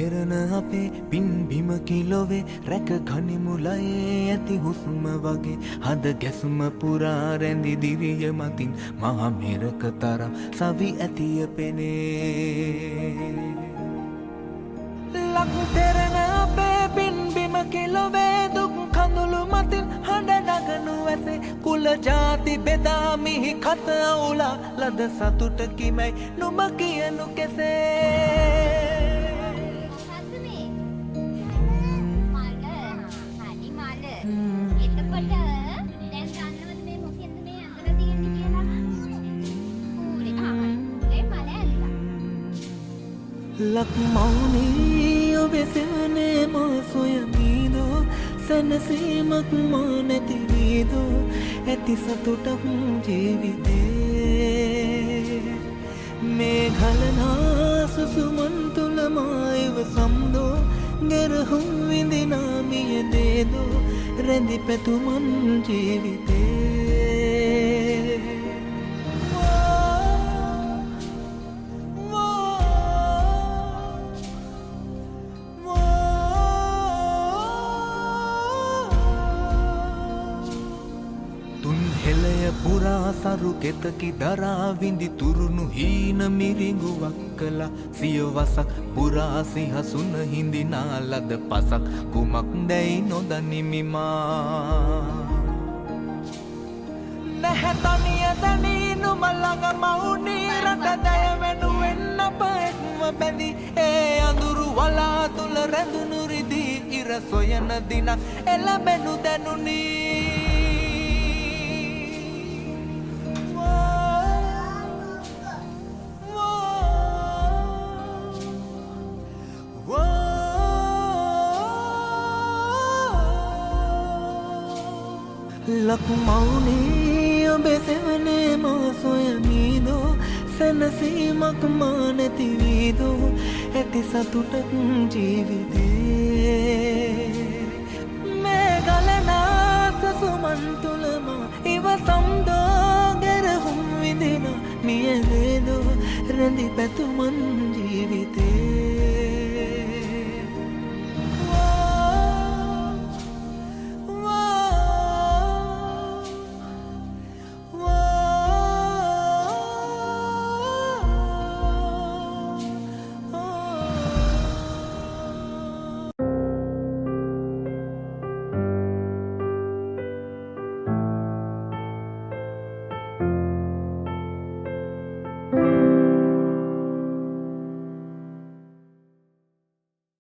කෙරන අපේ පින් බිම කිලොවේ රැක ගනිමුලයේ ඇති හුස්ම වගේ හද ගැසුම පුරා රැඳි දිරිය මතින් මහ මෙරක තරම් සවි ඇතිය පෙනේ ලක් තෙරන අපේ පින් බිම කිලොවේ දුක් කඳුළු මතින් හඬ නගනු ඇසේ කුල ජාති බෙදා මිහි කත අවුලා ලද සතුට කිමයි නුඹ කියනු කෙසේ ලක් මෞනී ඔබේ සෙවනේ මා සොයමීදෝ සැනසීමක් මා නැති වීදෝ ඇති සතුටක් ජීවිතේ මේ ගලනා සුසුමන් තුළ මායව සම්දෝ ගෙරහුම් විඳිනා මියදේදෝ රැඳි පැතුමන් ජීවිතේ පුරා සරු කෙතකි දරා විඳි තුරුණු හීන මිරිඟුවක් කළා සියවසක් පුරා සිහසුන හිඳිනා ලද පසක් කුමක් දැයි නොදනිමි මා නැහැ තනිය දනී නුඹ ළඟ මවුනී රට දය වෙනුවෙන් අප එක්ව බැඳි ඒ අඳුරු වලා තුල රැඳුණු රිදී ඉර සොයන දිනක් එළඹෙනු දැනුනි ලක් මෞනී ඔබේ සෙවනේ මා සොයමීදෝ සැනසීමක් මා නැති වීදෝ ඇති සතුටක් ජීවිතේ මේ ගලනා සසුමන් තුළ මා ඉවසම්දෝ ගෙරහුම් විඳින මියදේදෝ රැඳි පැතුමන් ජීවිතේ